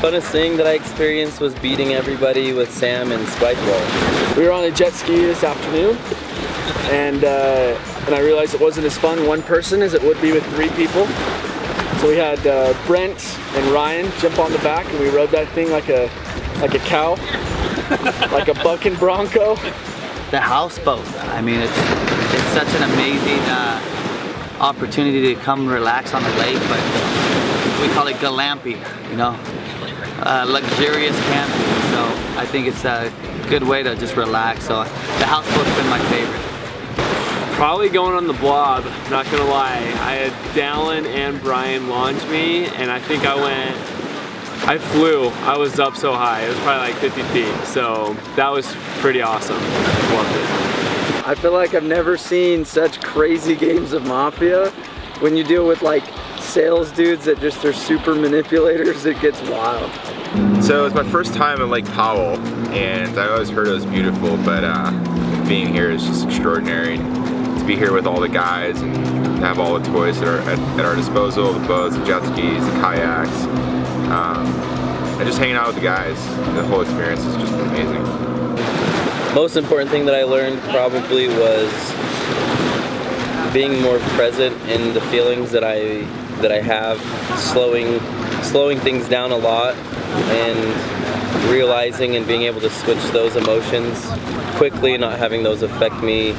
Funnest thing that I experienced was beating everybody with Sam and Spike Ball. We were on a jet ski this afternoon, and I realized it wasn't as fun one person as it would be with 3 people. So we had Brent and Ryan jump on the back, and we rode that thing like a cow, like a bucking bronco. The houseboat. I mean, it's such an amazing opportunity to come relax on the lake, but we call it glamping, you know. Luxurious camping, so I think it's a good way to just relax. So the houseboat's been my favorite. Probably going on the Blob, not gonna lie. I had Dallin and Brian launch me, and I think I flew. I was up so high, it was probably like 50 feet, so that was pretty awesome. Loved it. I feel like I've never seen such crazy games of Mafia. When you deal with like sales dudes that just are super manipulators, it gets wild. So it's my first time at Lake Powell, and I always heard it was beautiful, but being here is just extraordinary. To be here with all the guys and have all the toys that are at our disposal, the boats, the jet skis, the kayaks, and just hanging out with the guys. The whole experience has just been amazing. Most important thing that I learned probably was being more present in the feelings that I have, slowing things down a lot, and realizing and being able to switch those emotions quickly, not having those affect me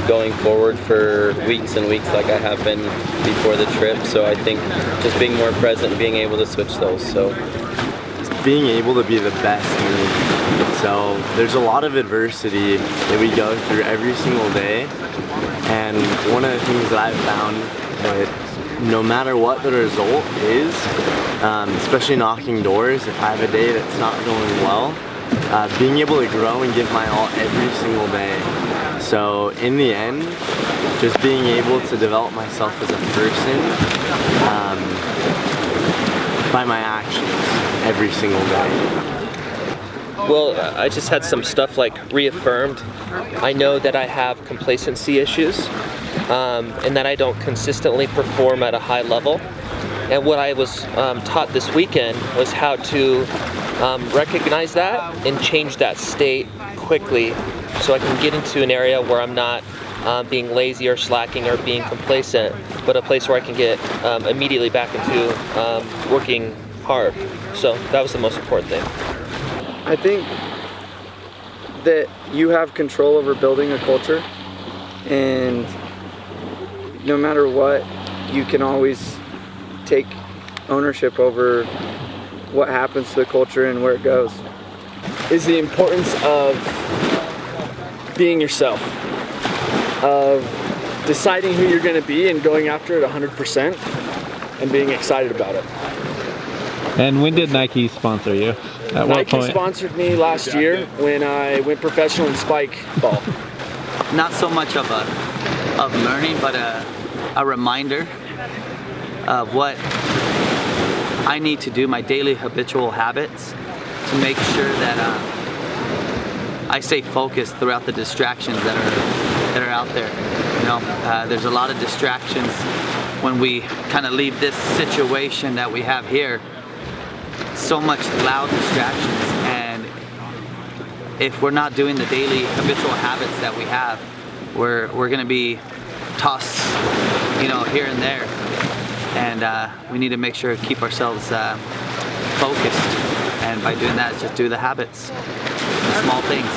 going forward for weeks and weeks like I have been before the trip. So I think just being more present and being able to switch those. So being able to be the best me. So there's a lot of adversity that we go through every single day, and one of the things that I've found that no matter what the result is, especially knocking doors, if I have a day that's not going well, being able to grow and give my all every single day. So in the end, just being able to develop myself as a person by my actions every single day. Well, I just had some stuff like reaffirmed. I know that I have complacency issues, and that I don't consistently perform at a high level. And what I was taught this weekend was how to recognize that and change that state quickly, so I can get into an area where I'm not being lazy or slacking or being complacent, but a place where I can get immediately back into working hard. So that was the most important thing. I think that you have control over building a culture, and no matter what, you can always take ownership over what happens to the culture and where it goes. Is the importance of being yourself, of deciding who you're going to be and going after it 100% and being excited about it. And when did Nike sponsor you? At what point? Nike sponsored me last year when I went professional in spike ball. Not so much of learning, but a reminder of what I need to do, my daily habitual habits, to make sure that I stay focused throughout the distractions that are out there. You know, there's a lot of distractions when we kind of leave this situation that we have here. So much loud distractions, and if we're not doing the daily habitual habits that we have, we're going to be tossed, you know, here and there, and we need to make sure to keep ourselves focused, and by doing that, just do the habits, the small things.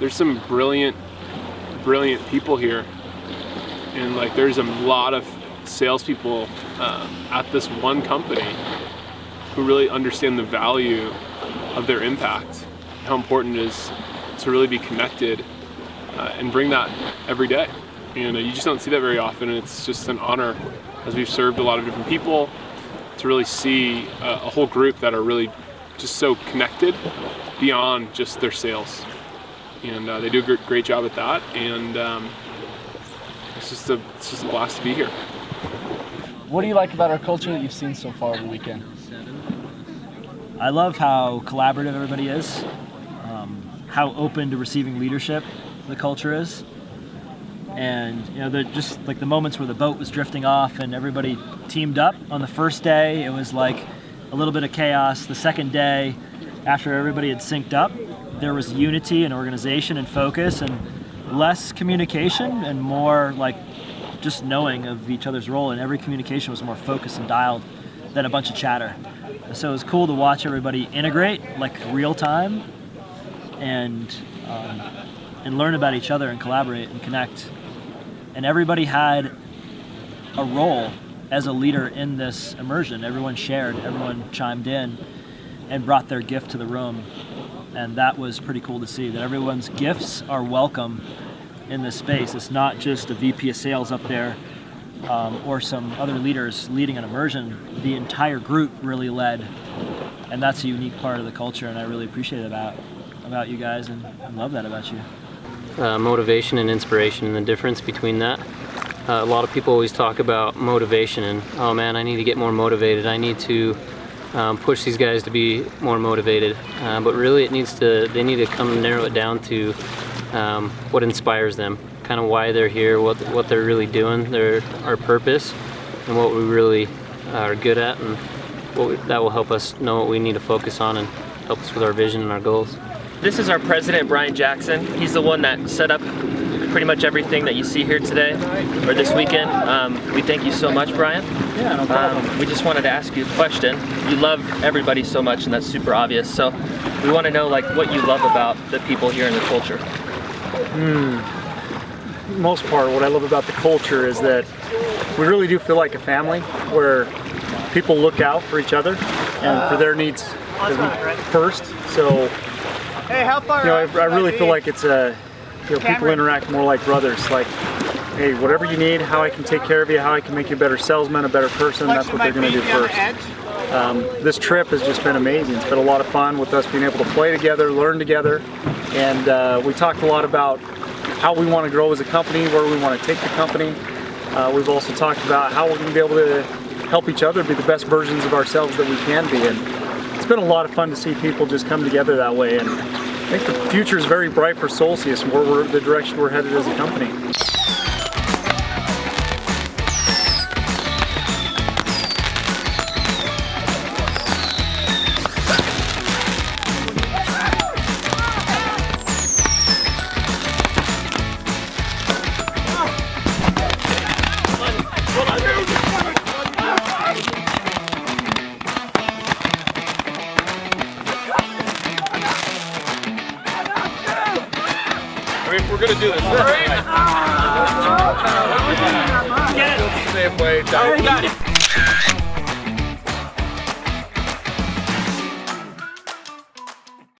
There's some brilliant people here, and like there's a lot of salespeople at this one company who really understand the value of their impact, how important it is to really be connected and bring that every day. And you just don't see that very often, and it's just an honor, as we've served a lot of different people, to really see a whole group that are really just so connected beyond just their sales. and they do a great job at that. And it's just a blast to be here. What do you like about our culture that you've seen so far over the weekend? I love how collaborative everybody is, how open to receiving leadership the culture is, and just like the moments where the boat was drifting off and everybody teamed up. On the first day, it was like a little bit of chaos. The second day, after everybody had synced up, there was unity and organization and focus and less communication and more like just knowing of each other's role, and every communication was more focused and dialed than a bunch of chatter. So it was cool to watch everybody integrate like real time and learn about each other and collaborate and connect. And everybody had a role as a leader in this immersion. Everyone shared, everyone chimed in and brought their gift to the room. And that was pretty cool to see, that everyone's gifts are welcome in this space. It's not just a VP of sales up there or some other leaders leading an immersion. The entire group really led, and that's a unique part of the culture, and I really appreciate it about you guys, and love that about you. Motivation and inspiration, and the difference between that. A lot of people always talk about motivation and, oh man, I need to get more motivated. I need to push these guys to be more motivated. But really they need to come and narrow it down to what inspires them, kind of why they're here, what they're really doing, our purpose, and what we really are good at, and that will help us know what we need to focus on and help us with our vision and our goals. This is our president, Brian Jackson. He's the one that set up pretty much everything that you see here today, or this weekend. We thank you so much, Brian. Yeah, no problem. We just wanted to ask you a question. You love everybody so much, and that's super obvious. So we want to know like what you love about the people here in the culture. Most part, what I love about the culture is that we really do feel like a family, where people look out for each other and for their needs first. So, I really feel like it's people interact more like brothers. Like, hey, whatever you need, how I can take care of you, how I can make you a better salesman, a better person, that's what they're going to do first. This trip has just been amazing. It's been a lot of fun with us being able to play together, learn together, and we talked a lot about how we want to grow as a company, where we want to take the company. We've also talked about how we're going to be able to help each other be the best versions of ourselves that we can be. And it's been a lot of fun to see people just come together that way. And I think the future is very bright for Solcius and the direction we're headed as a company. If we're gonna do this, right? Get it. Same way. Oh, got it.